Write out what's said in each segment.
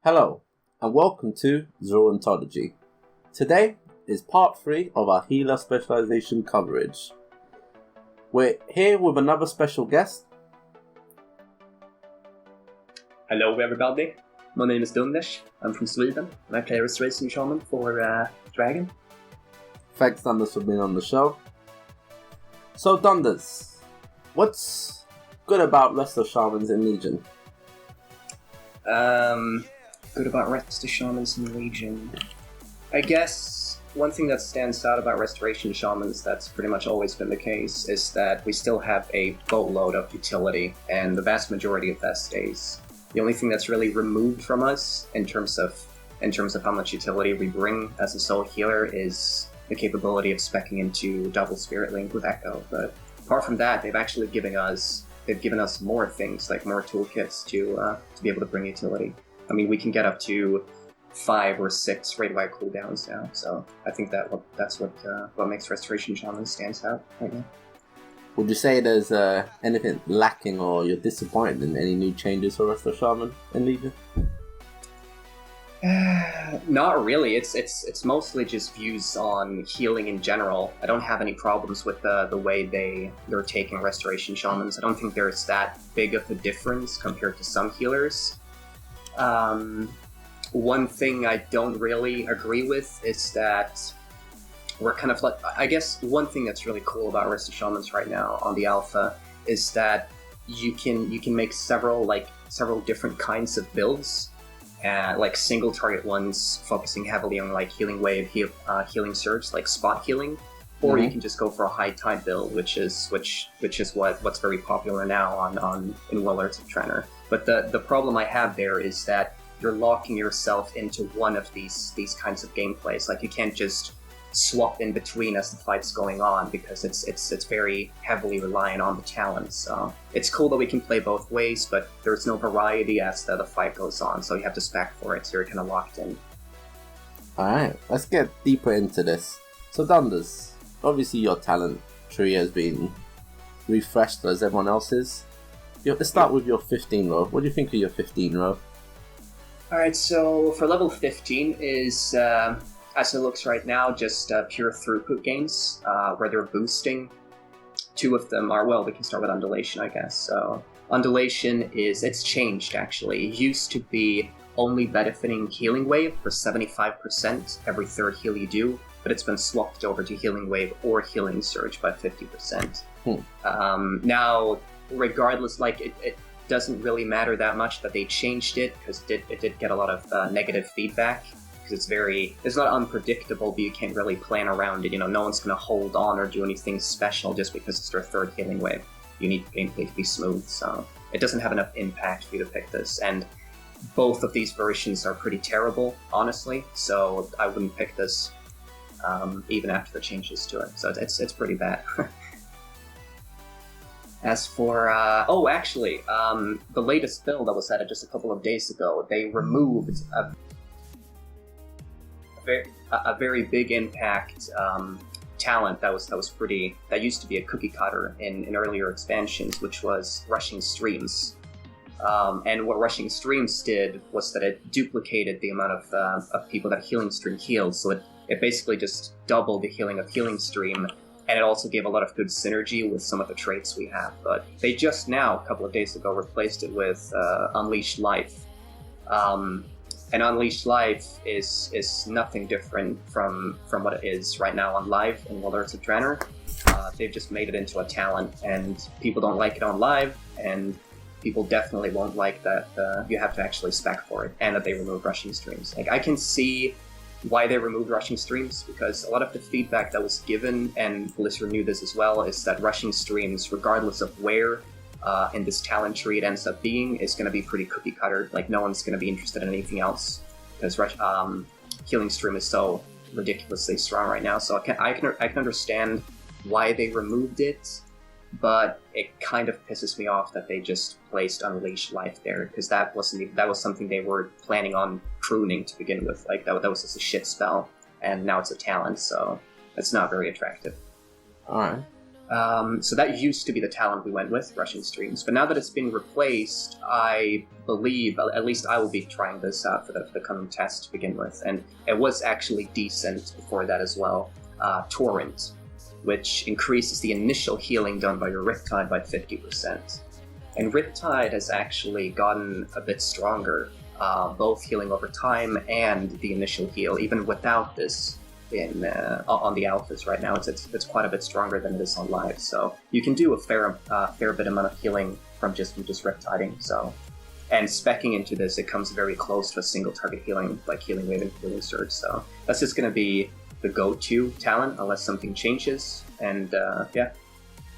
Hello, and welcome to Zoology. Today is part 3 of our healer specialization coverage. We're here with another special guest. Hello everybody, my name is Dunderz, I'm from Sweden, and I play Resto Shaman for Dragon. Thanks Dunderz for being on the show. So Dunderz, what's good about Resto Shamans in Legion? Good about Resto Shamans in Legion. I guess one thing that stands out about Restoration Shamans that's pretty much always been the case is that we still have a boatload of utility, and the vast majority of that stays. The only thing that's really removed from us in terms of how much utility we bring as a soul healer is the capability of speccing into double spirit link with Echo. But apart from that, they've given us more things, like more toolkits to be able to bring utility. I mean, we can get up to 5 or 6 rate-wide cooldowns now, so I think that's what makes Restoration Shaman stands out right now. Would you say there's anything lacking or you're disappointed in any new changes for Resto Shaman in Legion? Not really. It's mostly just views on healing in general. I don't have any problems with the way they're taking Restoration Shamans. I don't think there's that big of a difference compared to some healers. One thing I don't really agree with is that we're kind of like, I guess one thing that's really cool about Resto Shamans right now on the alpha is that you can make several different kinds of builds. Like single target ones focusing heavily on like healing wave, healing surge, like spot healing, or you can just go for a high tide build, which is what's very popular now in Warlords of Draenor. But the problem I have there is that you're locking yourself into one of these kinds of gameplays. Like you can't just swap in between as the fight's going on because it's very heavily reliant on the talents. So it's cool that we can play both ways, but there's no variety as the fight goes on, so you have to spec for it, so you're kind of locked in. Alright, let's get deeper into this. So Dunderz, obviously your talent tree has been refreshed as everyone else's. Let's start with your 15 row. What do you think of your 15 row? Alright, so for level 15 is as it looks right now, just pure throughput gains, where they're boosting. 2 of them are, well, we can start with Undulation, I guess. So Undulation it's changed, actually. It used to be only benefiting Healing Wave for 75% every third heal you do, but it's been swapped over to Healing Wave or Healing Surge by 50%. Now, regardless, like, it doesn't really matter that much that they changed it, because it did get a lot of negative feedback. Because it's not unpredictable, but you can't really plan around it. You know, no one's going to hold on or do anything special just because it's their third healing wave. You need gameplay to be smooth, so it doesn't have enough impact for you to pick this. And both of these versions are pretty terrible, honestly, so I wouldn't pick this even after the changes to it. So it's pretty bad. As for, the latest build that was added just a couple of days ago, they removed a very big impact talent that used to be a cookie cutter in earlier expansions, which was Rushing Streams. And what Rushing Streams did was that it duplicated the amount of people that Healing Stream healed, so it basically just doubled the healing of Healing Stream, and it also gave a lot of good synergy with some of the traits we have. But they just now, a couple of days ago, replaced it with Unleashed Life. And Unleashed Life is nothing different from what it is right now on Live in Warlords of Draenor. They've just made it into a talent, and people don't like it on Live, and people definitely won't like that you have to actually spec for it, and that they remove Rushing Streams. Like, I can see why they removed Rushing Streams, because a lot of the feedback that was given, and Blizzard knew this as well, is that Rushing Streams, regardless of where in this talent tree it ends up being, is going to be pretty cookie cutter. Like, no one's going to be interested in anything else, because Healing Stream is so ridiculously strong right now. So I can understand why they removed it, but it kind of pisses me off that they just placed Unleashed Life there, because that was something they were planning on pruning to begin with. Like, that was just a shit spell, and now it's a talent, so it's not very attractive. Alright. So that used to be the talent we went with, Rushing Streams. But now that it's been replaced, I believe, at least I will be trying this out for the coming test to begin with. And it was actually decent before that as well. Torrent, which increases the initial healing done by your Riptide by 50%. And Riptide has actually gotten a bit stronger, both healing over time and the initial heal, even without this. On the alphas right now, it's quite a bit stronger than it is on live. So you can do a fair bit amount of healing from just Riptiding. So, and speccing into this, it comes very close to a single target healing, like Healing Wave and Healing Surge. So that's just going to be the go-to talent unless something changes. And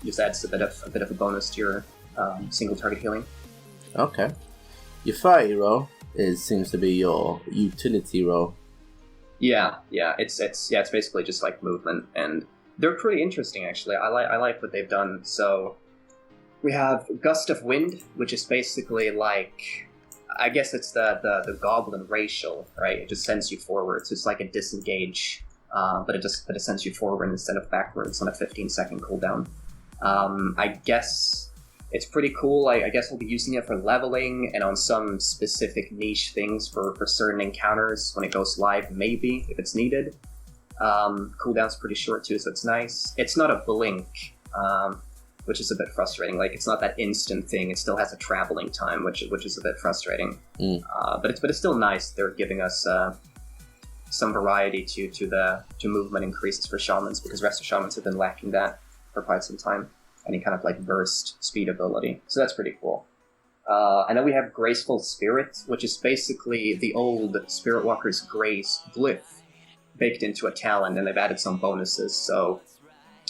just adds a bit of a bonus to your single target healing. Okay, your 30 row seems to be your utility row. Yeah, it's basically just like movement, and they're pretty interesting actually. I like what they've done. So we have Gust of Wind, which is basically like, I guess it's the Goblin racial, right? It just sends you forwards. It's like a disengage, but it sends you forward instead of backwards on a 15-second cooldown. I guess it's pretty cool. I guess we'll be using it for leveling and on some specific niche things for certain encounters when it goes live, maybe, if it's needed. Cooldown's pretty short too, so it's nice. It's not a blink, which is a bit frustrating. Like, it's not that instant thing. It still has a traveling time, which is a bit frustrating. But it's still nice. They're giving us some variety to movement increases for Shamans, because Resto Shamans have been lacking that for quite some time. Any kind of like burst speed ability. So that's pretty cool. And then we have Graceful Spirit, which is basically the old Spirit Walker's Grace glyph baked into a talent, and they've added some bonuses. So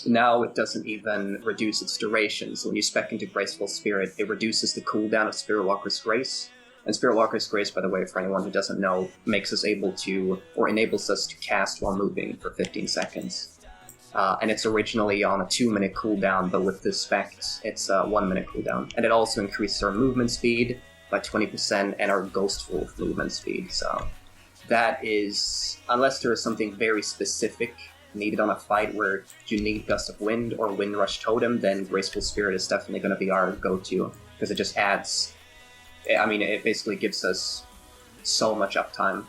now it doesn't even reduce its duration. So when you spec into Graceful Spirit, it reduces the cooldown of Spirit Walker's Grace. And Spirit Walker's Grace, by the way, for anyone who doesn't know, makes us able to, or enables us to cast while moving for 15 seconds. And it's originally on a 2-minute cooldown, but with this spec, it's a 1-minute cooldown. And it also increases our movement speed by 20% and our Ghostful movement speed. So that is, unless there is something very specific needed on a fight where you need Gust of Wind or Wind Rush Totem, then Graceful Spirit is definitely going to be our go-to, because it just adds, I mean, it basically gives us so much uptime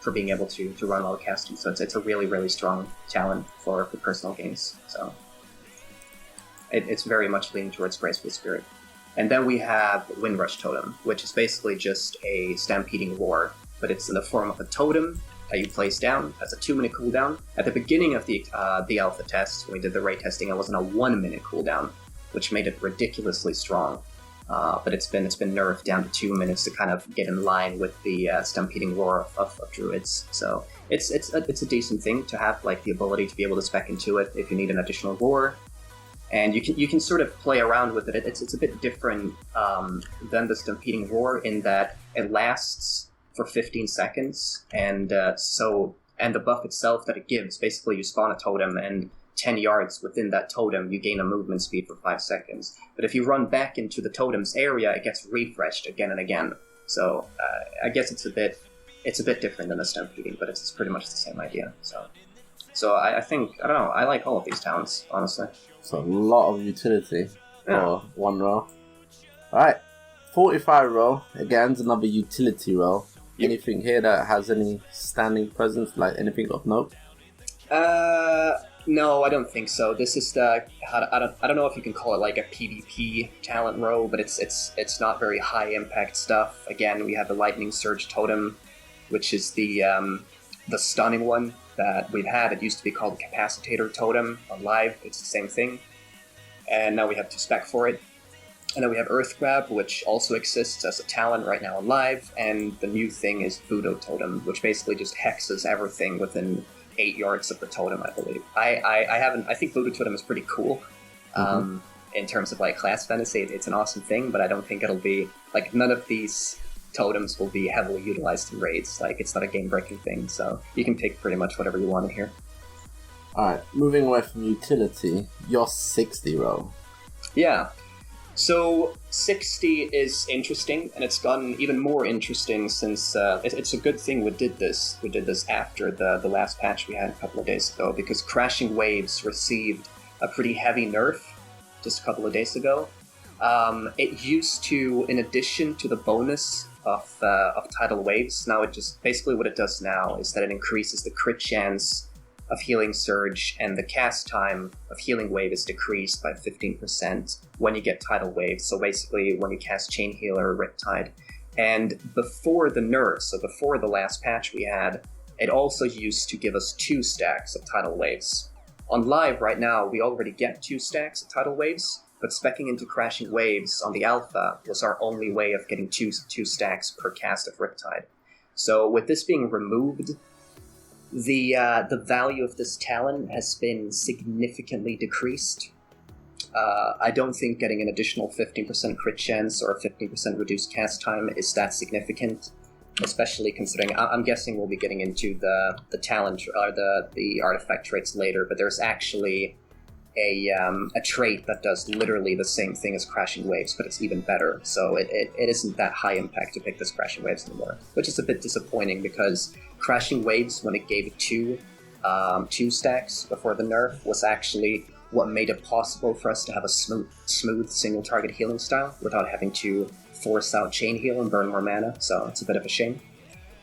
for being able to run while casting. So it's a really, really strong talent for personal games. So it's very much leaning towards Graceful Spirit. And then we have Wind Rush Totem, which is basically just a Stampeding Roar, but it's in the form of a totem that you place down. Has a 2-minute cooldown. At the beginning of the alpha test, when we did the raid testing, it was on a 1-minute cooldown, which made it ridiculously strong. But it's been nerfed down to 2 minutes to kind of get in line with the Stampeding Roar of druids. So it's a decent thing to have, like the ability to be able to spec into it if you need an additional roar, and you can sort of play around with it. It's a bit different than the Stampeding Roar in that it lasts for 15 seconds, and the buff itself that it gives, basically you spawn a totem and 10 yards within that totem, you gain a movement speed for 5 seconds. But if you run back into the totem's area, it gets refreshed again and again. So I guess it's a bit different than the Stampeding, but it's pretty much the same idea. So I think, I don't know, I like all of these talents, honestly. So a lot of utility for one row. Alright, 45 row, again, is another utility row. Yep. Anything here that has any standing presence, like anything of note? No, I don't think so. This is the, I don't know if you can call it like a PvP talent row, but it's not very high impact stuff. Again, we have the Lightning Surge Totem, which is the stunning one that we've had. It used to be called the Capacitator Totem on live. It's the same thing. And now we have to spec for it. And then we have Earth Grab, which also exists as a talent right now on live. And the new thing is Voodoo Totem, which basically just hexes everything within 8 yards of the totem, I believe. I think Voodoo Totem is pretty cool. In terms of like class fantasy, it's an awesome thing, but I don't think it'll be like, none of these totems will be heavily utilized in raids. Like, it's not a game-breaking thing, so you can pick pretty much whatever you want in here. Alright, moving away from utility, your 60 row. Yeah. So 60 is interesting, and it's gotten even more interesting since it's a good thing we did this. We did this after the last patch we had a couple of days ago, because Crashing Waves received a pretty heavy nerf just a couple of days ago. It used to, in addition to the bonus of tidal waves, now it just basically what it does now is that it increases the crit chance of Healing Surge, and the cast time of Healing Wave is decreased by 15% when you get tidal waves. So basically, when you cast Chain Heal or Riptide. And before the nerf, so before the last patch we had, it also used to give us 2 stacks of tidal waves. On live right now, we already get 2 stacks of tidal waves, but speccing into Crashing Waves on the alpha was our only way of getting two stacks per cast of Riptide. So with this being removed, the value of this talent has been significantly decreased. I don't think getting an additional 15% crit chance or a 15% reduced cast time is that significant, especially considering I'm guessing we'll be getting into the talent or the artifact traits later, but there's actually a trait that does literally the same thing as Crashing Waves, but it's even better. So it isn't that high impact to pick this Crashing Waves anymore, which is a bit disappointing because Crashing Waves, when it gave 2 stacks before the nerf, was actually what made it possible for us to have a smooth single target healing style without having to force out Chain Heal and burn more mana, so it's a bit of a shame.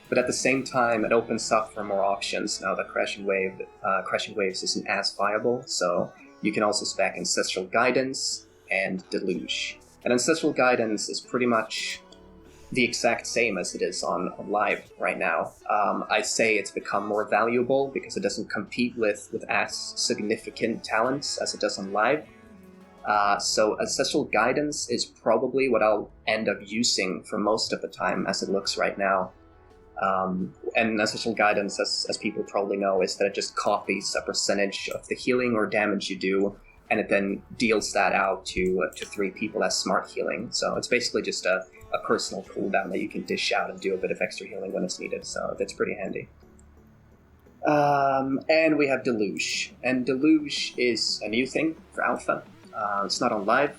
But at the same time, it opens up for more options now that Crashing Waves isn't as viable, so you can also spec Ancestral Guidance and Deluge. And Ancestral Guidance is pretty much the exact same as it is on live right now. I'd say it's become more valuable because it doesn't compete with as significant talents as it does on live. So Ancestral Guidance is probably what I'll end up using for most of the time as it looks right now. And Ancestral Guidance, as people probably know, is that it just copies a percentage of the healing or damage you do, and it then deals that out to 3 people as smart healing. So it's basically just a personal cooldown that you can dish out and do a bit of extra healing when it's needed, so that's pretty handy. And we have Deluge. And Deluge is a new thing for Alpha. It's not on live,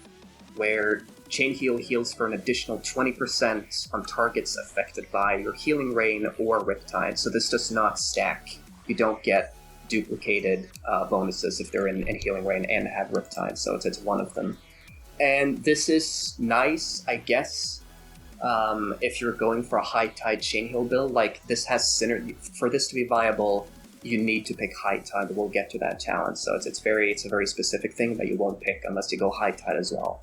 where Chain Heal heals for an additional 20% on targets affected by your Healing Rain or Riptide, so this does not stack. You don't get duplicated bonuses if they're in Healing Rain and have Riptide, so it's one of them. And this is nice, I guess, if you're going for a high tide Chain Heal build. Like, this has synergy. For this to be viable, you need to pick high tide, but we'll get to that talent. So it's a very specific thing that you won't pick unless you go high tide as well.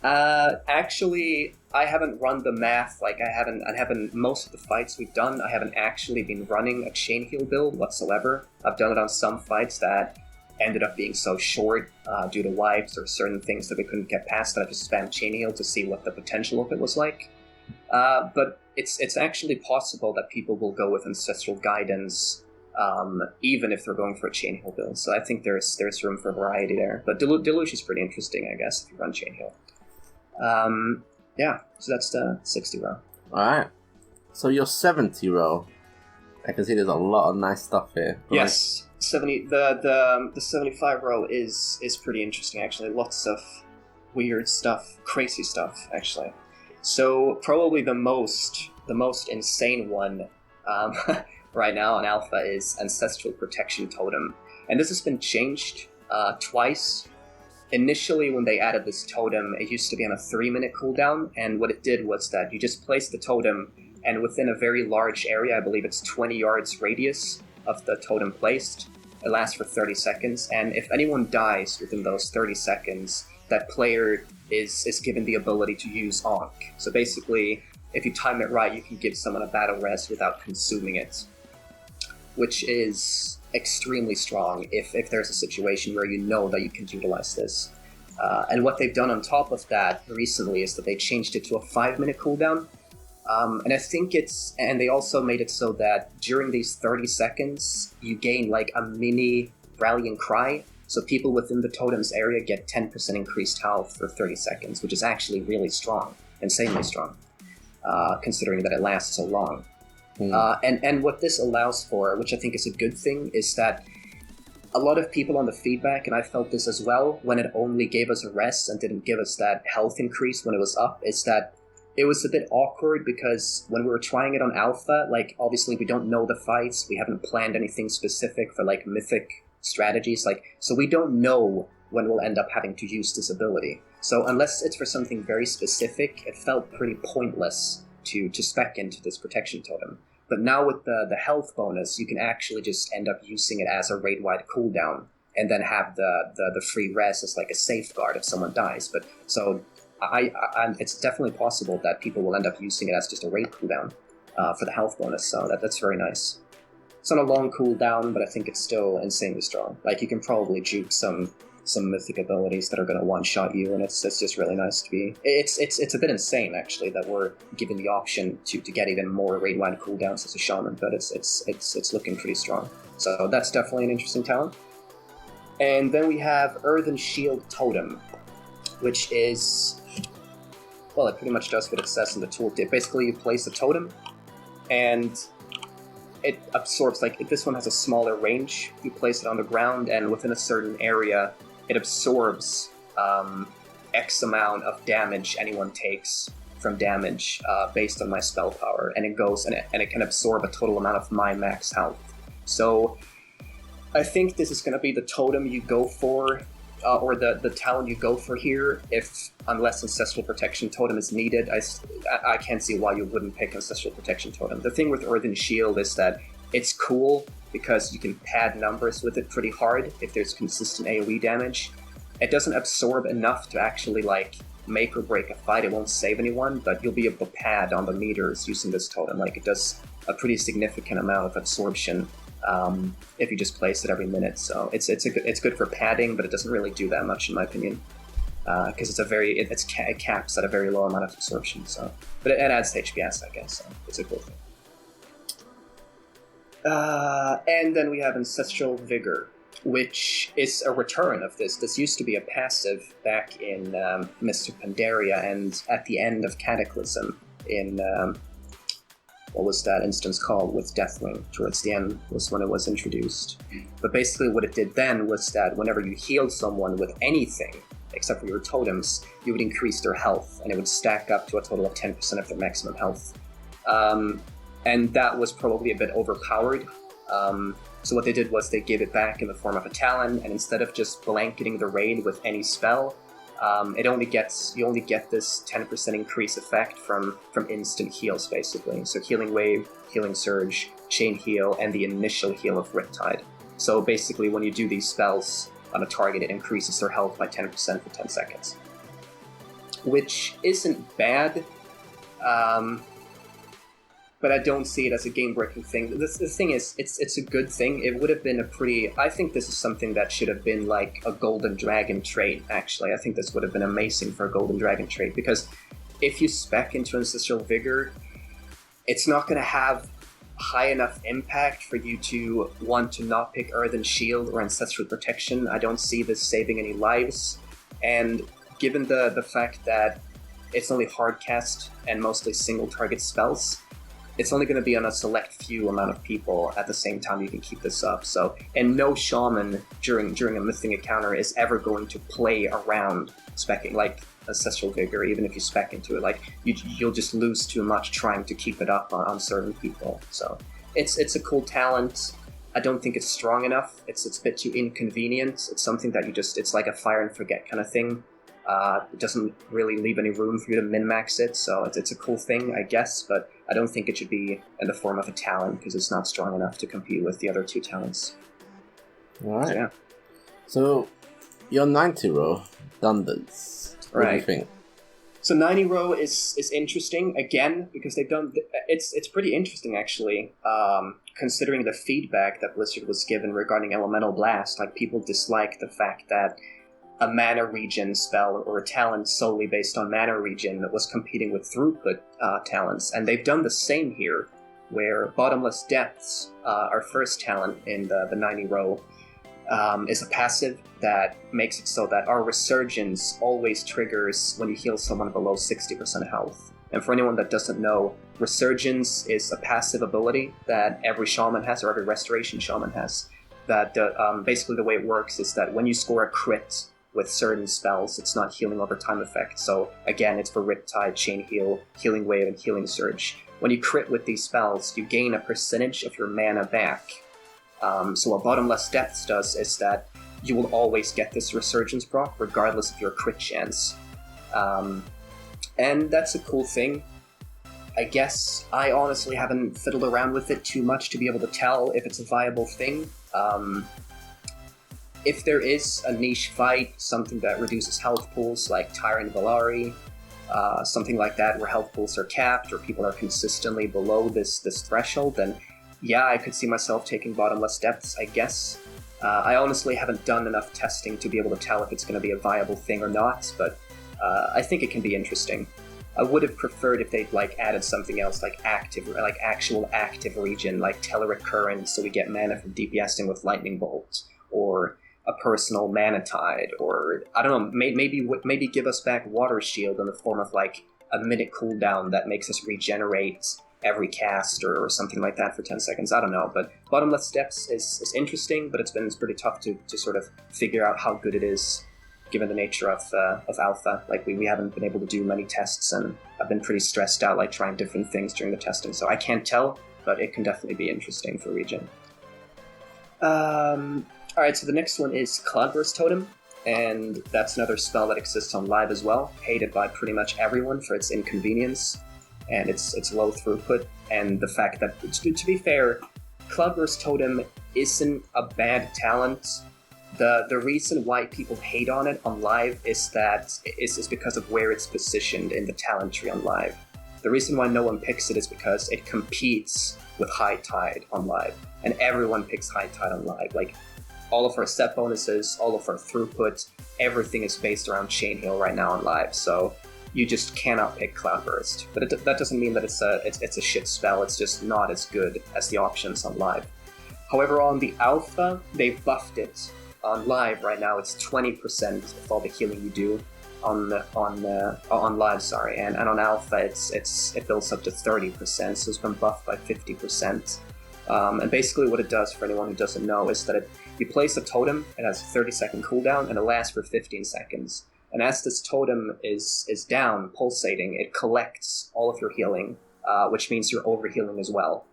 Actually, I haven't run the math. Like, I haven't most of the fights we've done, I haven't actually been running a Chain Heal build whatsoever. I've done it on some fights that ended up being so short due to wipes or certain things that we couldn't get past that I just spammed Chain Heal to see what the potential of it was like. But it's actually possible that people will go with Ancestral Guidance even if they're going for a Chain Heal build. So I think there's room for variety there. But Deluge is pretty interesting, I guess, if you run Chain Heal. Yeah, so that's the 60 row. Alright. So your 70 row, I can see there's a lot of nice stuff here. Yes, 70. The 75 row is pretty interesting, actually. Lots of weird stuff, crazy stuff, actually. So probably the most insane one right now on Alpha is Ancestral Protection Totem, and this has been changed twice. Initially, when they added this totem, it used to be on a 3-minute cooldown, and what it did was that you just placed the totem, and within a very large area, I believe it's 20 yards radius of the totem placed, it lasts for 30 seconds, and if anyone dies within those 30 seconds, that player is given the ability to use Ankh. So basically, if you time it right, you can give someone a battle res without consuming it, which is extremely strong if there's a situation where you know that you can utilize this. And what they've done on top of that recently is that they changed it to a 5-minute cooldown. And I think and they also made it so that during these 30 seconds, you gain like a mini rallying cry. So people within the totem's area get 10% increased health for 30 seconds, which is actually really strong, insanely strong, considering that it lasts so long. And what this allows for, which I think is a good thing, is that a lot of people on the feedback, and I felt this as well, when it only gave us a rest and didn't give us that health increase when it was up, is that it was a bit awkward because when we were trying it on Alpha, like, obviously we don't know the fights, we haven't planned anything specific for, like, mythic strategies, like, so we don't know when we'll end up having to use this ability. So unless it's for something very specific, it felt pretty pointless to spec into this protection totem. But now with the health bonus, you can actually just end up using it as a raid-wide cooldown, and then have the free res as like a safeguard if someone dies. But so it's definitely possible that people will end up using it as just a raid cooldown for the health bonus. So that's very nice. It's not a long cooldown, but I think it's still insanely strong. Like, you can probably juke some mythic abilities that are going to one-shot you, and it's just really nice to be... It's a bit insane, actually, that we're given the option to get even more raid-wide cooldowns as a shaman, but it's looking pretty strong. So that's definitely an interesting talent. And then we have Earthen Shield Totem, which is... Well, it pretty much does what it says in the tooltip. Basically, you place a totem, and it absorbs, like, this one has a smaller range. You place it on the ground, and within a certain area, it absorbs X amount of damage anyone takes from damage based on my spell power, and it goes, and it can absorb a total amount of my max health. So I think this is going to be the totem you go for, or the talent you go for here, unless Ancestral Protection Totem is needed. I can't see why you wouldn't pick Ancestral Protection Totem. The thing with Earthen Shield is that it's cool because you can pad numbers with it pretty hard if there's consistent AoE damage. It doesn't absorb enough to actually, like, make or break a fight. It won't save anyone, but you'll be able to pad on the meters using this totem. Like, it does a pretty significant amount of absorption if you just place it every minute. So it's good for padding, but it doesn't really do that much in my opinion, because it caps at a very low amount of absorption. So, but it adds to HPS, I guess. So it's a cool thing. And then we have Ancestral Vigor, which is a return of this. This used to be a passive back in Mr. Pandaria and at the end of Cataclysm in what was that instance called with Deathwing? Towards the end was when it was introduced. But basically what it did then was that whenever you healed someone with anything, except for your totems, you would increase their health, and it would stack up to a total of 10% of their maximum health. And that was probably a bit overpowered. So what they did was they gave it back in the form of a Talon, and instead of just blanketing the raid with any spell, you only get this 10% increase effect from instant heals, basically. So Healing Wave, Healing Surge, Chain Heal, and the initial heal of Riptide. So basically, when you do these spells on a target, it increases their health by 10% for 10 seconds. Which isn't bad, but I don't see it as a game-breaking thing. The thing is, it's a good thing. It would have been I think this is something that should have been like a Golden Dragon trait, actually. I think this would have been amazing for a Golden Dragon trait, because if you spec into Ancestral Vigor, it's not going to have high enough impact for you to want to not pick Earthen Shield or Ancestral Protection. I don't see this saving any lives, and given the fact that it's only hardcast and mostly single-target spells, it's only going to be on a select few amount of people at the same time you can keep this up. So, and no shaman during a mythic encounter is ever going to play around specking like Ancestral Vigor, even if you spec into it. Like, you'll just lose too much trying to keep it up on certain people. So it's a cool talent. I don't think it's strong enough. It's a bit too inconvenient. It's something that it's like a fire and forget kind of thing. It doesn't really leave any room for you to min-max it, so it's a cool thing, I guess, but I don't think it should be in the form of a talent, because it's not strong enough to compete with the other two talents. Alright. So, yeah. So, your 90 row, Dunderz. What do you think? So 90 row is interesting, again, because they've done... It's pretty interesting, actually, considering the feedback that Blizzard was given regarding Elemental Blast. Like, people dislike the fact that a mana regen spell or a talent solely based on mana regen that was competing with throughput talents. And they've done the same here, where Bottomless Depths, our first talent in the 90 row, is a passive that makes it so that our Resurgence always triggers when you heal someone below 60% health. And for anyone that doesn't know, Resurgence is a passive ability that every shaman has, or every Restoration shaman has. That basically the way it works is that when you score a crit with certain spells, it's not healing over time effect. So again, it's for Riptide, Chain Heal, Healing Wave, and Healing Surge. When you crit with these spells, you gain a percentage of your mana back. So what Bottomless Depths does is that you will always get this Resurgence proc, regardless of your crit chance. And that's a cool thing. I guess I honestly haven't fiddled around with it too much to be able to tell if it's a viable thing. If there is a niche fight, something that reduces health pools like Tyrant Valari, something like that where health pools are capped or people are consistently below this threshold, then yeah, I could see myself taking Bottomless Depths, I guess. I honestly haven't done enough testing to be able to tell if it's going to be a viable thing or not, but I think it can be interesting. I would have preferred if they'd added something else actual active region, like Telerecurrent, so we get mana from DPSing with Lightning Bolt, or a personal Mana Tide, or I don't know, maybe give us back Water Shield in the form of a minute cooldown that makes us regenerate every cast or something like that for 10 seconds. I don't know, but Bottomless Depths is interesting, but it's pretty tough to sort of figure out how good it is given the nature of alpha. We haven't been able to do many tests, and I've been pretty stressed out trying different things during the testing, so I can't tell, but it can definitely be interesting for Regen. Alright, so the next one is Cloudburst Totem, and that's another spell that exists on live as well, hated by pretty much everyone for its inconvenience and its low throughput, and the fact that, to be fair, Cloudburst Totem isn't a bad talent. The reason why people hate on it on live is because of where it's positioned in the talent tree on live. The reason why no one picks it is because it competes with High Tide on live, and everyone picks High Tide on live. All of our set bonuses, all of our throughput, everything is based around Chain Heal right now on live, so you just cannot pick Cloudburst. But that doesn't mean that it's a shit spell, it's just not as good as the options on live. However, on the alpha, they've buffed it. On live right now, it's 20% of all the healing you do on live, sorry, and on alpha it builds up to 30%, so it's been buffed by 50%. And basically what it does, for anyone who doesn't know, is that you place a totem, it has a 30-second cooldown, and it lasts for 15 seconds. And as this totem is down, pulsating, it collects all of your healing, which means you're overhealing as well.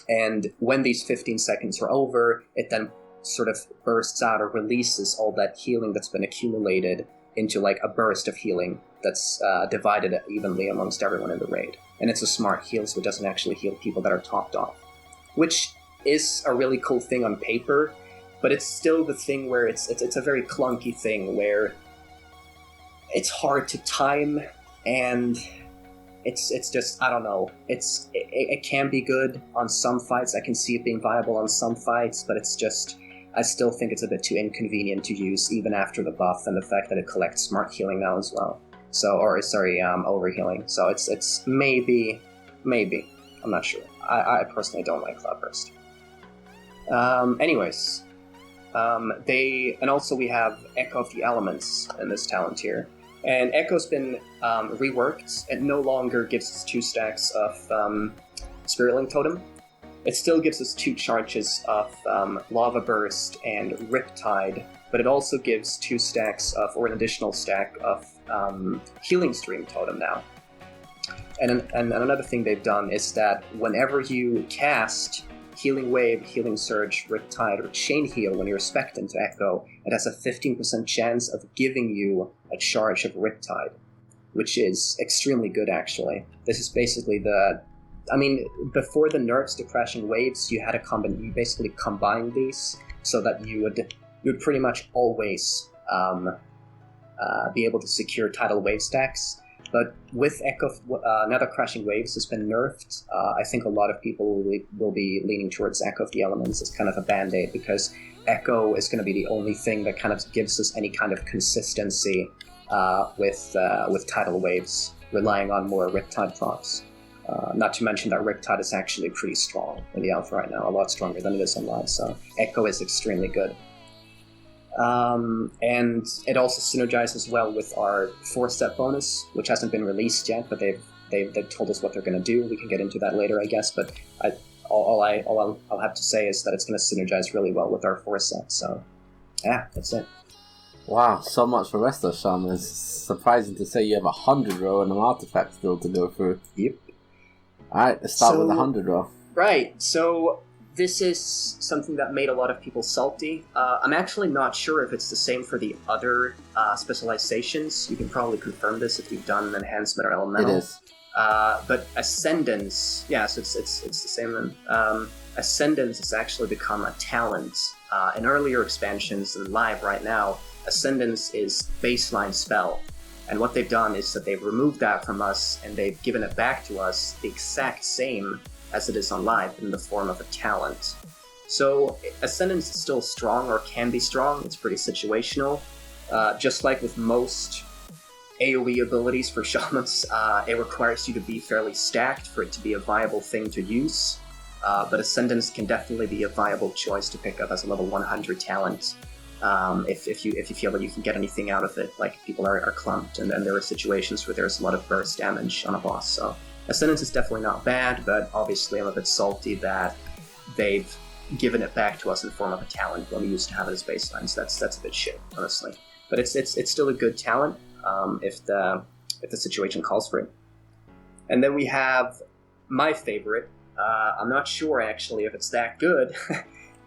And when these 15 seconds are over, it then sort of bursts out or releases all that healing that's been accumulated into a burst of healing that's divided evenly amongst everyone in the raid. And it's a smart heal, so it doesn't actually heal people that are topped off. Which is a really cool thing on paper, but it's still the thing where it's a very clunky thing where it's hard to time, and it's just, I don't know, it can be good on some fights. I can see it being viable on some fights, but it's just, I still think it's a bit too inconvenient to use even after the buff and the fact that it collects smart healing now as well. Overhealing. So it's maybe, I'm not sure. I personally don't like Cloudburst. And also we have Echo of the Elements in this talent here. And Echo's been reworked. It no longer gives us 2 stacks of Spirit Link Totem. It still gives us 2 charges of Lava Burst and Riptide, but it also gives 2 stacks or an additional stack of Healing Stream Totem now. And another thing they've done is that whenever you cast Healing Wave, Healing Surge, Riptide, or Chain Heal when you're spec'd into Echo, it has a 15% chance of giving you a charge of Riptide, which is extremely good actually. This is basically before the nerfs to Crashing Waves, you basically combine these so that you would pretty much always be able to secure Tidal Wave stacks. But with Echo, now that Crashing Waves has been nerfed, I think a lot of people will be leaning towards Echo of the Elements as kind of a band-aid, because Echo is going to be the only thing that kind of gives us any kind of consistency with Tidal Waves, relying on more Riptide procs. Not to mention that Riptide is actually pretty strong in the alpha right now, a lot stronger than it is on live, so Echo is extremely good. And it also synergizes well with our 4-step bonus, which hasn't been released yet, but they've told us what they're going to do. We can get into that later, I guess, but all I'll have to say is that it's going to synergize really well with our 4-step, so yeah, that's it. Wow, so much for Resto, Shaman. It's surprising to say you have 100 row and an artifact still to go through. Yep. Alright, let's start with the 100 row. Right, so this is something that made a lot of people salty. I'm actually not sure if it's the same for the other specializations. You can probably confirm this if you've done Enhancement or Elemental. It is. But Ascendance, yeah, so it's the same then. Ascendance has actually become a talent. In earlier expansions and live right now, Ascendance is baseline spell. And what they've done is that they've removed that from us and they've given it back to us the exact same as it is on live in the form of a talent. So Ascendance is still strong, or can be strong. It's pretty situational. Just like with most AoE abilities for Shamans, it requires you to be fairly stacked for it to be a viable thing to use. But Ascendance can definitely be a viable choice to pick up as a level 100 talent. If you feel that you can get anything out of it, like people are clumped, and then there are situations where there's a lot of burst damage on a boss. So Ascendance is definitely not bad, but obviously I'm a bit salty that they've given it back to us in the form of a talent when we used to have it as baseline. So that's a bit shit, honestly. But it's still a good talent if the situation calls for it. And then we have my favorite. I'm not sure actually if it's that good.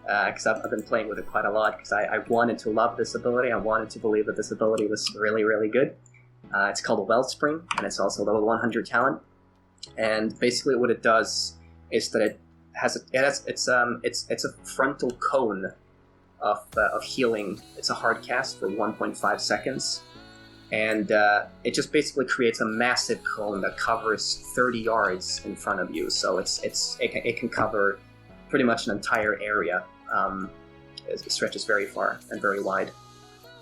Because I've been playing with it quite a lot, because I wanted to love this ability. I wanted to believe that this ability was really, really good. It's called a Wellspring, and it's also level 100 talent. And basically what it does is that it's a frontal cone of healing. It's a hard cast for 1.5 seconds. And it just basically creates a massive cone that covers 30 yards in front of you. So it can cover pretty much an entire area. It stretches very far and very wide.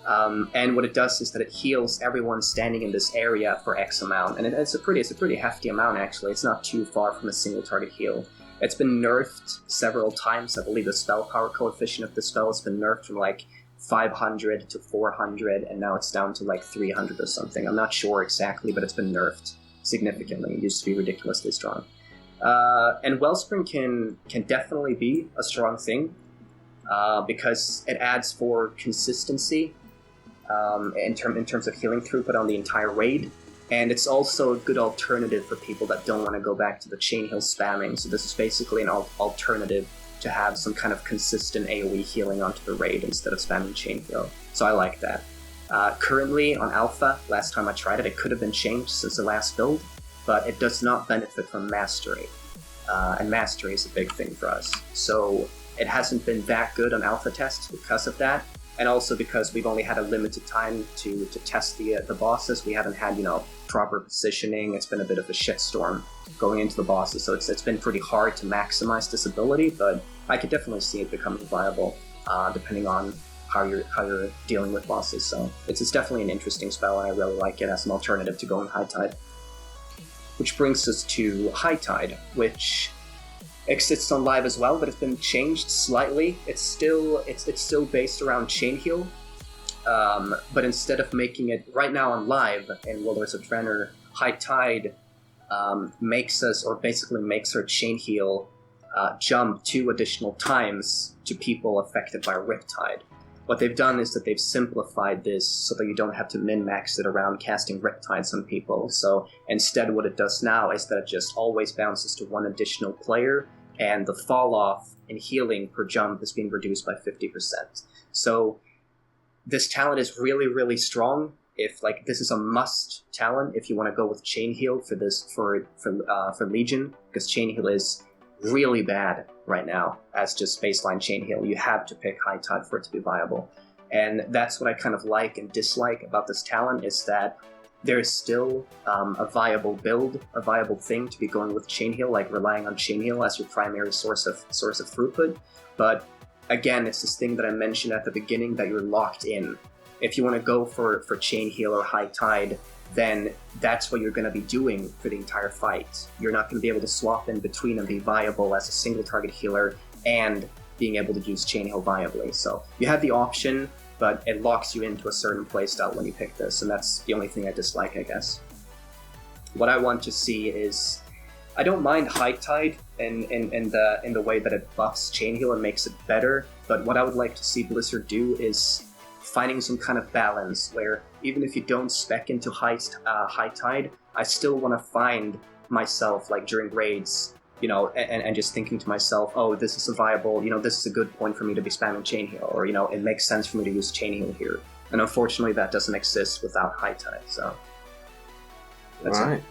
And what it does is that it heals everyone standing in this area for X amount. And it's a pretty hefty amount, actually. It's not too far from a single target heal. It's been nerfed several times. I believe the spell power coefficient of the spell has been nerfed from like 500 to 400, and now it's down to like 300 or something. I'm not sure exactly, but it's been nerfed significantly. It used to be ridiculously strong. And Wellspring can definitely be a strong thing, because it adds for consistency in terms of healing throughput on the entire raid, and it's also a good alternative for people that don't want to go back to the chain heal spamming. So this is basically an alternative to have some kind of consistent AoE healing onto the raid instead of spamming chain heal. So I like that. Currently on Alpha, last time I tried it, it could have been changed since the last build, but it does not benefit from Mastery. And Mastery is a big thing for us. So it hasn't been that good on Alpha tests because of that, and also because we've only had a limited time to test the bosses. We haven't had, proper positioning. It's been a bit of a shitstorm going into the bosses, so it's been pretty hard to maximize this ability, but I could definitely see it becoming viable, depending on how you're dealing with bosses. So it's definitely an interesting spell, and I really like it as an alternative to going High Tide. Which brings us to High Tide, which exists on live as well, but it's been changed slightly. It's still based around chain heal, but instead of making it right now on live in Wilderness of Draenor, High Tide makes our chain heal jump 2 additional times to people affected by Riptide. What they've done is that they've simplified this so that you don't have to min-max it around casting Riptides on people. So instead what it does now is that it just always bounces to 1 additional player, and the fall-off in healing per jump is being reduced by 50%. So this talent is really, really strong. If this is a must talent if you want to go with Chain Heal for Legion, because Chain Heal is really bad right now as just baseline Chain Heal. You have to pick High Tide for it to be viable. And that's what I kind of like and dislike about this talent, is that there is still a viable build, a viable thing to be going with Chain Heal, like relying on Chain Heal as your primary source of throughput. But again, it's this thing that I mentioned at the beginning, that you're locked in. If you want to go for Chain Heal or High Tide, then that's what you're going to be doing for the entire fight. You're not going to be able to swap in between and be viable as a single target healer and being able to use Chain Heal viably. So you have the option, but it locks you into a certain playstyle when you pick this, and that's the only thing I dislike, I guess. What I want to see is, I don't mind High Tide in the way that it buffs Chain Heal and makes it better, but what I would like to see Blizzard do is finding some kind of balance where even if you don't spec into High Tide, I still want to find myself, like during raids, and just thinking to myself, oh, this is a viable, this is a good point for me to be spamming chain heal, or it makes sense for me to use chain heal here. And unfortunately, that doesn't exist without high tide. So that's right.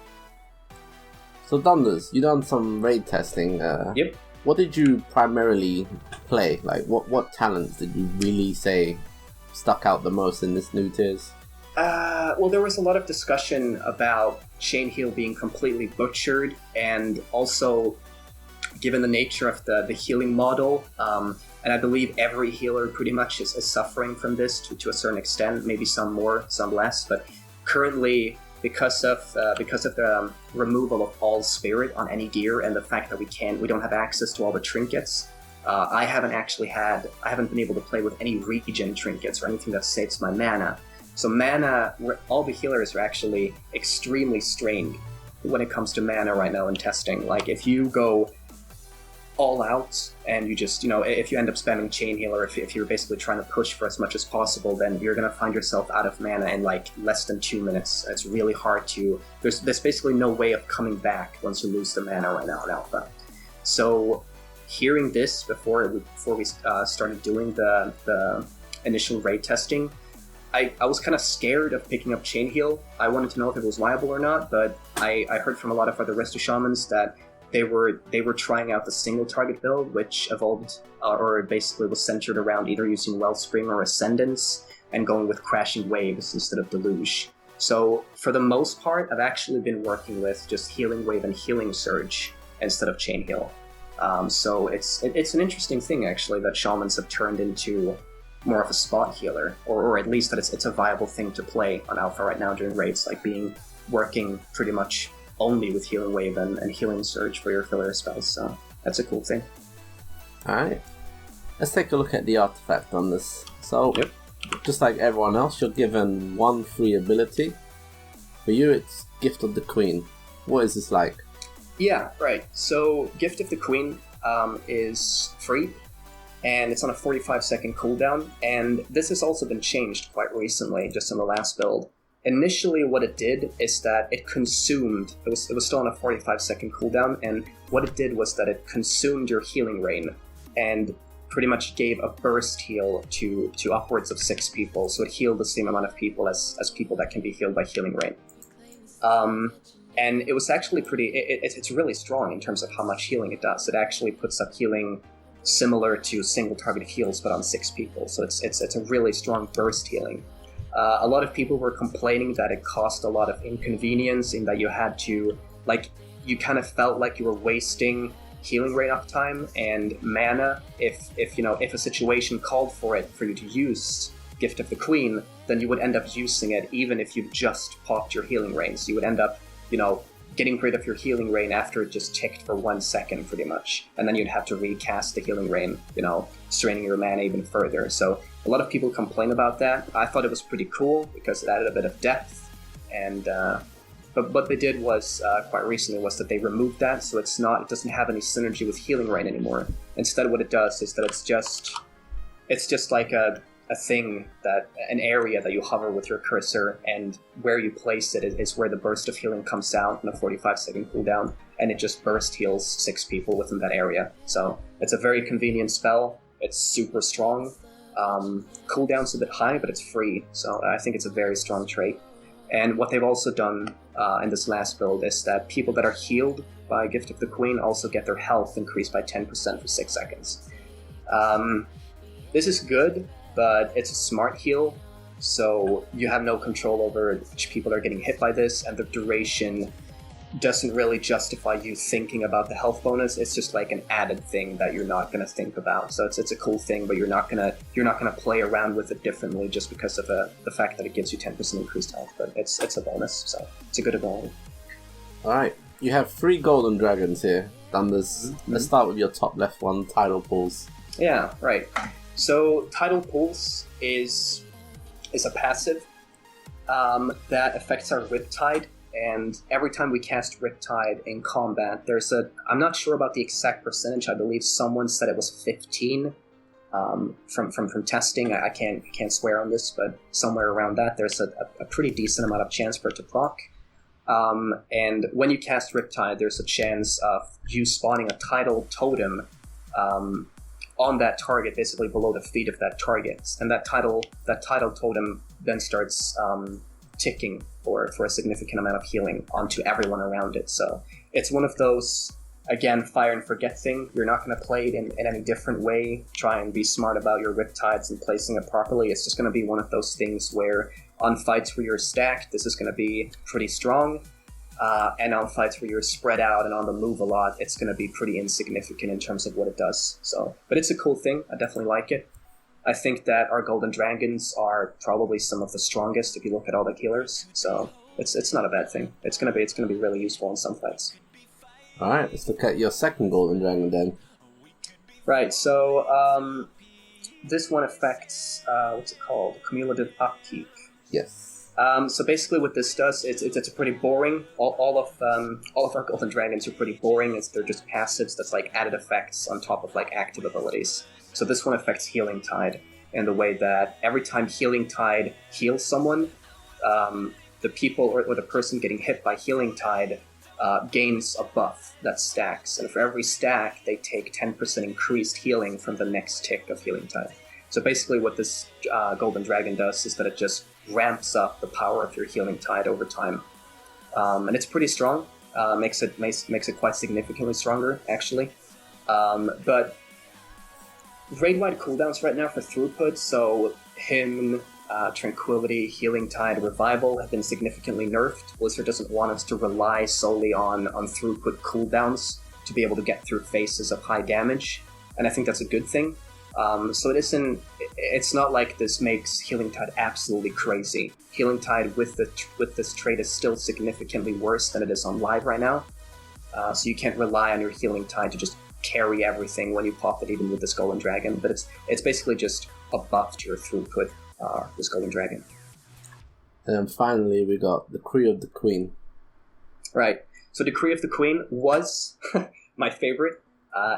So Dunderz, you done some raid testing. Yep. What did you primarily play? Like, what talents did you really say stuck out the most in this new tiers? Well, there was a lot of discussion about chain heal being completely butchered, and also given the nature of the healing model, and I believe every healer pretty much is suffering from this to a certain extent, maybe some more, some less, but currently, because of the removal of all spirit on any gear and the fact that we don't have access to all the trinkets, I haven't been able to play with any regen trinkets or anything that saves my mana. So mana, all the healers are actually extremely strained when it comes to mana right now in testing. Like, if you go all out and you just, if you end up spamming chain heal, or if you're basically trying to push for as much as possible, then you're going to find yourself out of mana in like less than 2 minutes. It's really hard to, there's basically no way of coming back once you lose the mana right now in alpha. So hearing this before we started doing the initial raid testing, I was kind of scared of picking up chain heal. I wanted to know if it was viable or not, but I heard from a lot of other Resto Shamans that they were trying out the single target build, which evolved or basically was centered around either using Wellspring or Ascendance and going with Crashing Waves instead of Deluge. So for the most part, I've actually been working with just Healing Wave and Healing Surge instead of chain heal. So it's an interesting thing actually that Shamans have turned into more of a spot healer, or at least that it's a viable thing to play on Alpha right now during raids, like working pretty much only with Healing Wave and Healing Surge for your filler spells, so that's a cool thing. Alright, let's take a look at the artifact on this. So, yep. Just like everyone else, you're given one free ability. For you, it's Gift of the Queen. What is this like? Yeah, right. So, Gift of the Queen is free, and it's on a 45-second cooldown, and this has also been changed quite recently, just in the last build. Initially, what it did is that it consumed, it was still on a 45-second cooldown, and what it did was that it consumed your healing rain, and pretty much gave a burst heal to upwards of 6 people, so it healed the same amount of people as people that can be healed by healing rain. And it was actually it's really strong in terms of how much healing it does. It actually puts up healing similar to single target heals, but on 6 people. So it's a really strong burst healing. A lot of people were complaining that it caused a lot of inconvenience in that you had to, you kind of felt like you were wasting healing rate uptime and mana. If a situation called for you to use Gift of the Queen, then you would end up using it even if you just popped your healing rain. So you would end up, getting rid of your healing rain after it just ticked for 1 second, pretty much. And then you'd have to recast the healing rain, straining your mana even further. So a lot of people complain about that. I thought it was pretty cool because it added a bit of depth. And but what they did was, quite recently, was that they removed that, so it doesn't have any synergy with healing rain anymore. Instead, what it does is that it's just like an area that you hover with your cursor, and where you place it is where the burst of healing comes out in a 45-second cooldown, and it just burst heals 6 people within that area. So it's a very convenient spell. It's super strong. Cooldown's a bit high, but it's free, so I think it's a very strong trait. And what they've also done in this last build is that people that are healed by Gift of the Queen also get their health increased by 10% for 6 seconds. This is good, but it's a smart heal, so you have no control over which people are getting hit by this, and the duration doesn't really justify you thinking about the health bonus. It's just like an added thing that you're not going to think about. So it's a cool thing, but you're not gonna play around with it differently just because of the fact that it gives you 10% increased health. But it's a bonus, so it's a good ability. All right, you have 3 golden dragons here, Dunderz. Mm-hmm. Let's start with your top left one, Tidal Pools. Yeah, right. So Tidal Pools is a passive that affects our Riptide, and every time we cast Riptide in combat, I'm not sure about the exact percentage. I believe someone said it was 15 from testing. I can't swear on this, but somewhere around that, there's a pretty decent amount of chance for it to proc. And when you cast Riptide, there's a chance of you spawning a tidal totem on that target, basically below the feet of that target. And that tidal totem then starts ticking for a significant amount of healing onto everyone around it. So it's one of those, again, fire and forget thing. You're not going to play it in any different way. Try and be smart about your Riptides and placing it properly. It's just going to be one of those things where on fights where you're stacked, this is going to be pretty strong. And on fights where you're spread out and on the move a lot, it's going to be pretty insignificant in terms of what it does. So, but it's a cool thing. I definitely like it. I think that our Golden Dragons are probably some of the strongest if you look at all the healers. So it's not a bad thing. It's gonna be really useful in some fights. All right, let's look at your second Golden Dragon then. Right. So this one affects what's it called? Cumulative upkeep. Yes. So basically, what this does, it's pretty boring. All of our Golden Dragons are pretty boring. They're just passives that's like added effects on top of like active abilities. So this one affects Healing Tide in the way that every time Healing Tide heals someone, the people or the person getting hit by Healing Tide gains a buff that stacks. And for every stack, they take 10% increased healing from the next tick of Healing Tide. So basically what this Golden Dragon does is that it just ramps up the power of your Healing Tide over time. And it's pretty strong. Makes it quite significantly stronger, actually. But raid-wide cooldowns right now for throughput, so Hymn, Tranquility, Healing Tide, Revival have been significantly nerfed. Blizzard doesn't want us to rely solely on throughput cooldowns to be able to get through phases of high damage, and I think that's a good thing. So it's not like this makes Healing Tide absolutely crazy. Healing Tide with this trait is still significantly worse than it is on live right now, so you can't rely on your Healing Tide to just carry everything when you pop it, even with this Golden Dragon, but it's basically just a buff to your throughput, this Golden Dragon. And then finally we got Decree of the Queen. Right. So Decree of the Queen was my favorite.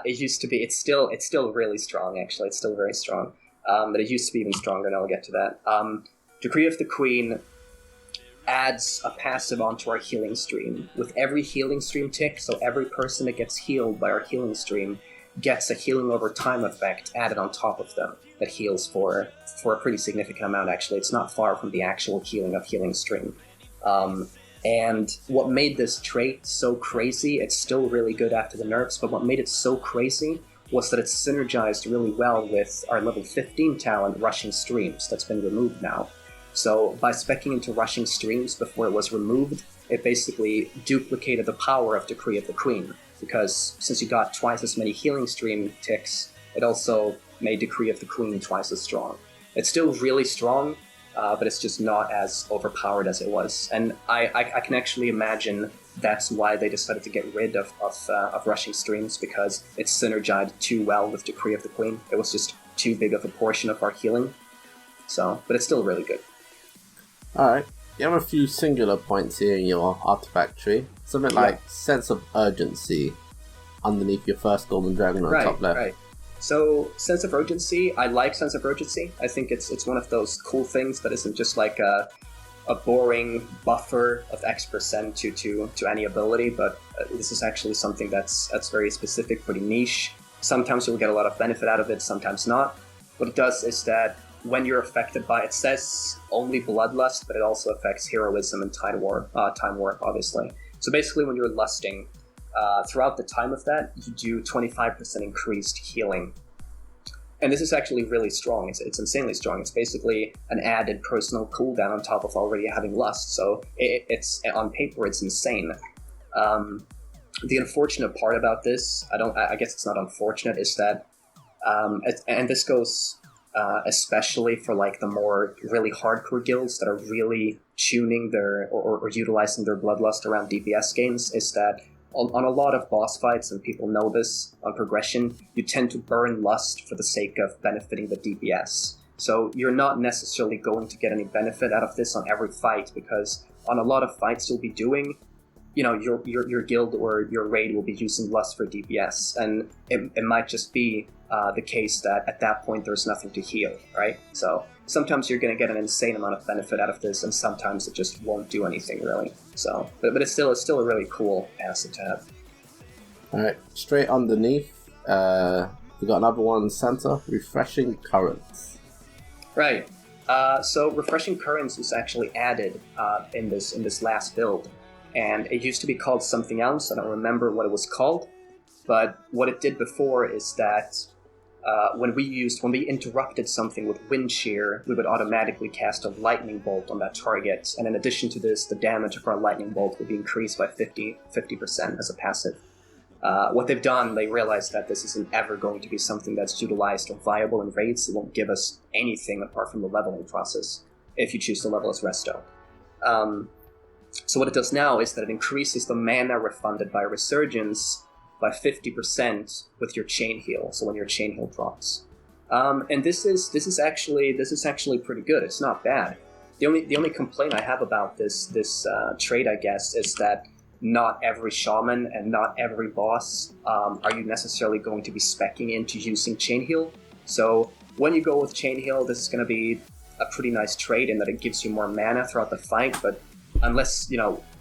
It used to be. It's still really strong. Actually, it's still very strong. But it used to be even stronger, and I'll get to that. Decree of the Queen adds a passive onto our healing stream. With every healing stream tick, so every person that gets healed by our healing stream gets a healing over time effect added on top of them that heals for a pretty significant amount, actually. It's not far from the actual healing of healing stream. And what made this trait so crazy, it's still really good after the nerfs, but what made it so crazy was that it's synergized really well with our level 15 talent, Rushing Streams, that's been removed now. So by speccing into Rushing Streams before it was removed, it basically duplicated the power of Decree of the Queen, because since you got twice as many healing stream ticks, it also made Decree of the Queen twice as strong. It's still really strong, but it's just not as overpowered as it was. And I can actually imagine that's why they decided to get rid of Rushing Streams, because it's synergized too well with Decree of the Queen. It was just too big of a portion of our healing. So, but it's still really good. Alright, you have a few singular points here in your artifact tree. Something like Sense of Urgency underneath your first Golden Dragon on top left. Right. So, Sense of Urgency, I like Sense of Urgency. I think it's one of those cool things that isn't just like a boring buffer of X% to any ability, but this is actually something that's very specific, pretty niche. Sometimes you'll get a lot of benefit out of it, sometimes not. What it does is that when you're affected by it, says only Bloodlust, but it also affects Heroism and Time Warp, obviously. So basically, when you're lusting, throughout the time of that, you do 25% increased healing. And this is actually really strong. It's insanely strong. It's basically an added personal cooldown on top of already having lust. So it's on paper, it's insane. The unfortunate part about this, I guess it's not unfortunate, is that, and this goes especially for like the more really hardcore guilds that are really tuning their or utilizing their bloodlust around DPS gains, is that on a lot of boss fights, and people know this on progression, you tend to burn lust for the sake of benefiting the DPS. So you're not necessarily going to get any benefit out of this on every fight, because on a lot of fights you'll be doing, you know, your guild or your raid will be using lust for DPS, and it might just be the case that at that point there's nothing to heal, right? So sometimes you're going to get an insane amount of benefit out of this, and sometimes it just won't do anything really. So, but it's still a really cool passive to have. All right, straight underneath, we got another one in center, Refreshing Currents. Right. So Refreshing Currents was actually added in this last build, and it used to be called something else. I don't remember what it was called, but what it did before is that when we interrupted something with Wind Shear, we would automatically cast a lightning bolt on that target, and in addition to this, the damage of our lightning bolt would be increased by 50% as a passive. What they've done, they realized that this isn't ever going to be something that's utilized or viable in raids. It won't give us anything apart from the leveling process, if you choose to level as Resto. So what it does now is that it increases the mana refunded by Resurgence by 50% with your Chain Heal, so when your Chain Heal drops. And this is actually pretty good. It's not bad. The only complaint I have about this trade, I guess, is that not every shaman and not every boss are you necessarily going to be speccing into using Chain Heal. So when you go with Chain Heal, this is going to be a pretty nice trade in that it gives you more mana throughout the fight, but unless,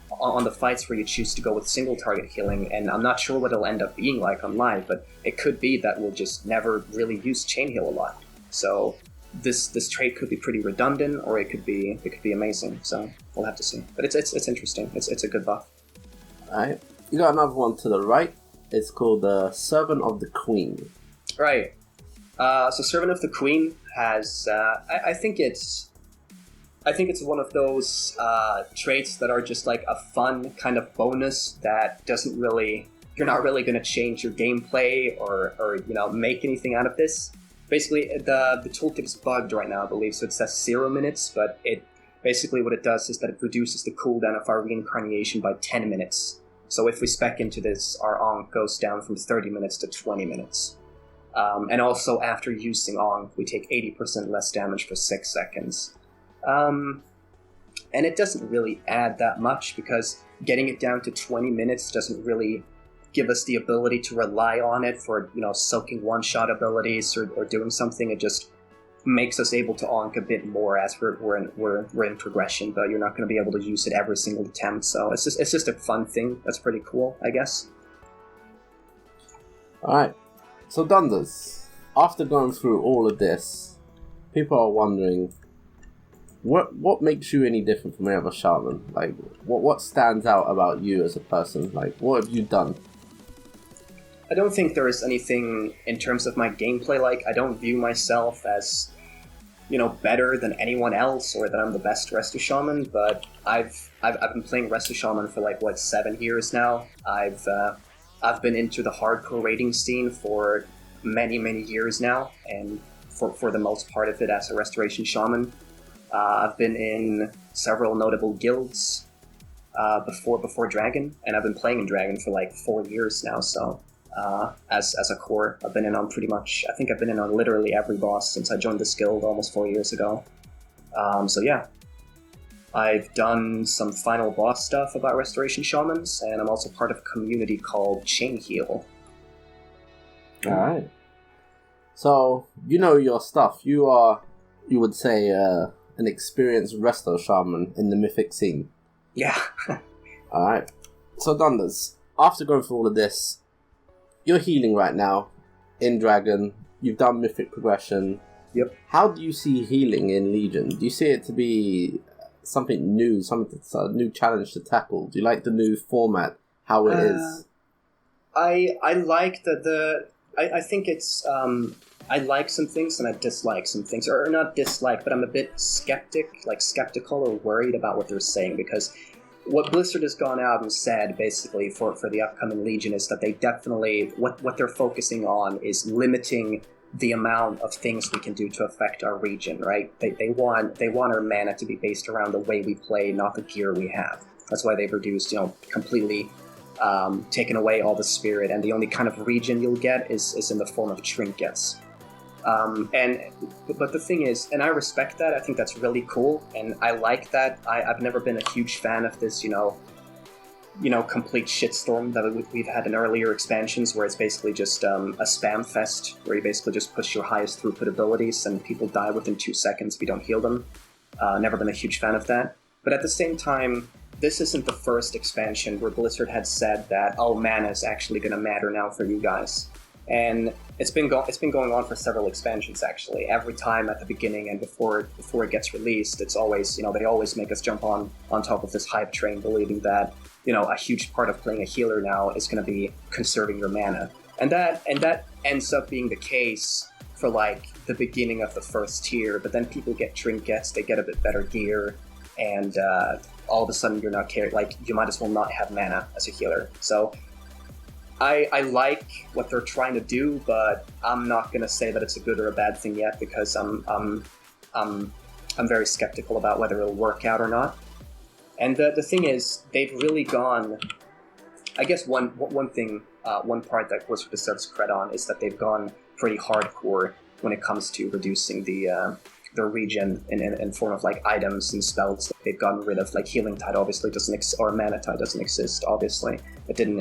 on the fights where you choose to go with single target healing, and I'm not sure what it'll end up being like on live, but it could be that we'll just never really use Chain Heal a lot. So this trade could be pretty redundant, or it could be amazing. So we'll have to see. But it's interesting. It's a good buff. Alright, you got another one to the right. It's called the Servant of the Queen. Right. So Servant of the Queen has, I think it's one of those traits that are just like a fun kind of bonus that doesn't really, you're not really going to change your gameplay or make anything out of this. Basically, the tooltip is bugged right now, I believe, so it says 0 minutes, but basically what it does is that it reduces the cooldown of our reincarnation by 10 minutes. So if we spec into this, our Ankh goes down from 30 minutes to 20 minutes. And also after using Ankh, we take 80% less damage for 6 seconds. And it doesn't really add that much, because getting it down to 20 minutes doesn't really give us the ability to rely on it for, soaking one-shot abilities or doing something. It just makes us able to Ankh a bit more as we're in progression, but you're not going to be able to use it every single attempt. So it's just a fun thing that's pretty cool, I guess. Alright, so Dunderz, after going through all of this, people are wondering, what makes you any different from any other shaman? Like, what stands out about you as a person? Like, what have you done? I don't think there is anything in terms of my gameplay. Like, I don't view myself as, better than anyone else, or that I'm the best Resto Shaman, but I've been playing Resto Shaman for 7 years now. I've been into the hardcore raiding scene for many years now, and for the most part of it as a Restoration Shaman. I've been in several notable guilds before Dragon, and I've been playing in Dragon for 4 years now, so as a core, I've been in on I think I've been in on literally every boss since I joined this guild almost 4 years ago. So yeah, I've done some final boss stuff about Restoration Shamans, and I'm also part of a community called Chain Heal. Alright. So, you know your stuff. You are, you would say, an experienced Resto Shaman in the Mythic scene. Yeah. Alright. So, Dunderz, after going through all of this, you're healing right now in Dragon. You've done Mythic progression. Yep. How do you see healing in Legion? Do you see it to be something new, something that's a new challenge to tackle? Do you like the new format, how it is? I like I think it's I like some things and I dislike some things, or not dislike, but I'm a bit skeptical or worried about what they're saying, because what Blizzard has gone out and said basically for the upcoming Legion is that they definitely, what they're focusing on is limiting the amount of things we can do to affect our region, right? They want our mana to be based around the way we play, not the gear we have. That's why they've reduced, completely taken away all the spirit, and the only kind of region you'll get is in the form of trinkets. But the thing is, and I respect that, I think that's really cool, and I like that. I've never been a huge fan of this, complete shitstorm that we've had in earlier expansions, where it's basically just a spam fest, where you basically just push your highest throughput abilities and people die within 2 seconds if you don't heal them. Never been a huge fan of that. But at the same time, this isn't the first expansion where Blizzard had said that, mana is actually going to matter now for you guys. And it's been going on for several expansions, actually. Every time at the beginning and before it gets released, it's always, they always make us jump on top of this hype train, believing that, a huge part of playing a healer now is going to be conserving your mana. And that ends up being the case for, the beginning of the first tier, but then people get trinkets, they get a bit better gear, and all of a sudden you're not you might as well not have mana as a healer. So I like what they're trying to do, but I'm not going to say that it's a good or a bad thing yet, because I'm very skeptical about whether it'll work out or not. And the thing is, they've really gone. I guess one part that Blizzard deserves credit on is that they've gone pretty hardcore when it comes to reducing the regen in form of items and spells. They've gotten rid of healing tide obviously doesn't or mana tide doesn't exist. Obviously, it didn't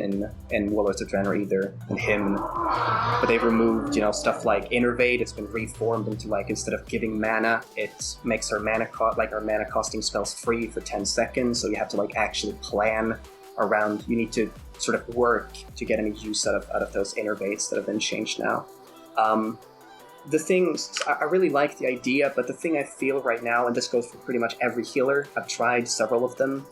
in Warlords of Draenor either, in Hymn. But they've removed stuff like Innervate. It's been reformed into instead of giving mana, it makes our mana our mana costing spells free for 10 seconds. So you have to actually plan around. You need to sort of work to get any use out of those Innervates that have been changed now. The things, I really like the idea, but the thing I feel right now, and this goes for pretty much every healer, I've tried several of them,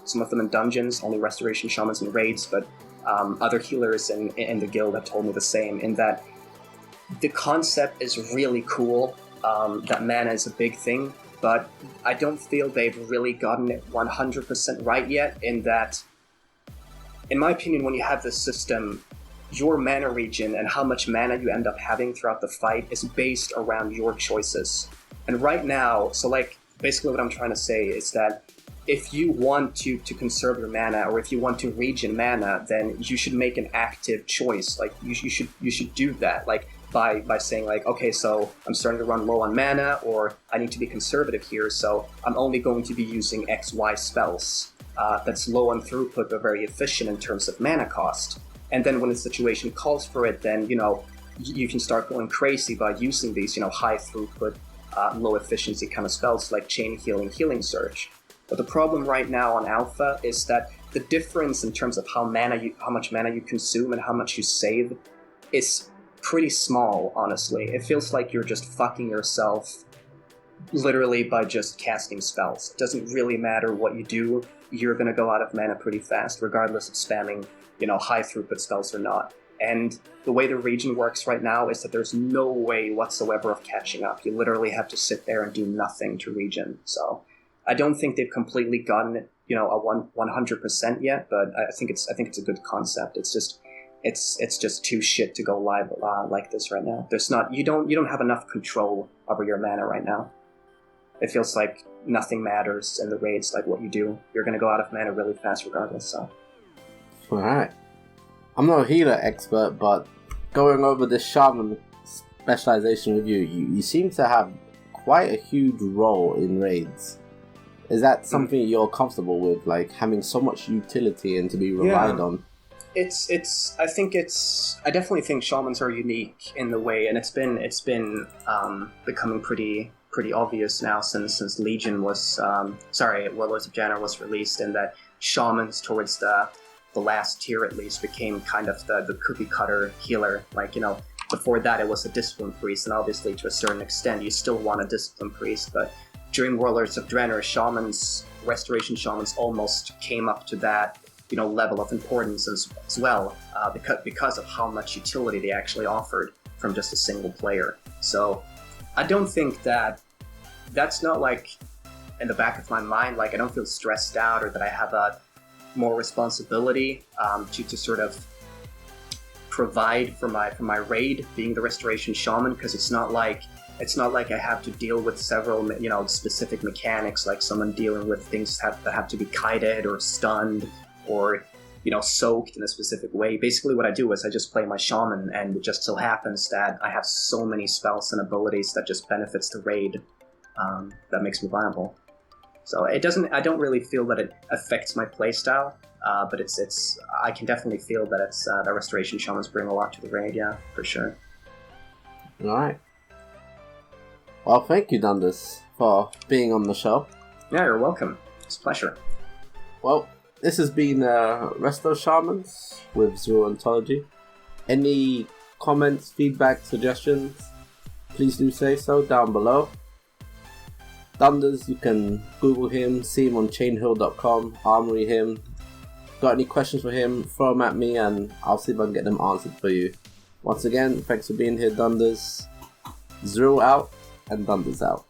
some of them in dungeons, only Restoration Shamans and raids, but other healers in the guild have told me the same, in that the concept is really cool, that mana is a big thing, but I don't feel they've really gotten it 100% right yet, in that, in my opinion, when you have this system, your mana regen and how much mana you end up having throughout the fight is based around your choices. And right now, so basically what I'm trying to say is that if you want to conserve your mana, or if you want to regen mana, then you should make an active choice. You should do that. By saying okay, so I'm starting to run low on mana, or I need to be conservative here, so I'm only going to be using XY spells. That's low on throughput but very efficient in terms of mana cost. And then when the situation calls for it, then, you can start going crazy by using these, high throughput, low efficiency kind of spells like Chain Healing, Healing Surge. But the problem right now on Alpha is that the difference in terms of how much mana you consume and how much you save is pretty small, honestly. It feels like you're just fucking yourself literally by just casting spells. It doesn't really matter what you do, you're going to go out of mana pretty fast, regardless of spamming high throughput spells or not. And the way the regen works right now is that there's no way whatsoever of catching up. You literally have to sit there and do nothing to regen. So I don't think they've completely gotten it, a 100% yet, but I think it's a good concept. It's just too shit to go live like this right now. You don't have enough control over your mana right now. It feels like nothing matters in the raids, what you do. You're going to go out of mana really fast regardless, so. Alright. I'm not a healer expert, but going over the Shaman specialization with you seem to have quite a huge role in raids. Is that something you're comfortable with, having so much utility and to be relied on? I definitely think Shamans are unique in the way, and it's been becoming pretty obvious now since Legion was, Warlords of Draenor was released, and that Shamans towards the last tier at least became kind of the cookie cutter healer. Before that it was a discipline priest, and obviously to a certain extent you still want a discipline priest, but during Warlords of Draenor, Restoration Shamans almost came up to that level of importance as well, because of how much utility they actually offered from just a single player. So I don't think that's not in the back of my mind, I don't feel stressed out or that I have a more responsibility to sort of provide for my raid being the Restoration Shaman, because it's not like I have to deal with several specific mechanics, like someone dealing with things that have to be kited or stunned or soaked in a specific way. Basically what I do is I just play my Shaman, and it just so happens that I have so many spells and abilities that just benefits the raid, that makes me viable. So it doesn't. I don't really feel that it affects my playstyle, but it's. I can definitely feel that it's the Restoration Shamans bring a lot to the raid. Yeah, for sure. All right. Well, thank you, Dunderz, for being on the show. Yeah, you're welcome. It's a pleasure. Well, this has been Resto Shamans with Zero Ontology. Any comments, feedback, suggestions, please do say so down below. Dunderz, you can Google him, see him on chainhill.com, armory him. Got any questions for him, throw them at me and I'll see if I can get them answered for you. Once again, thanks for being here, Dunderz. Zero out and Dunderz out.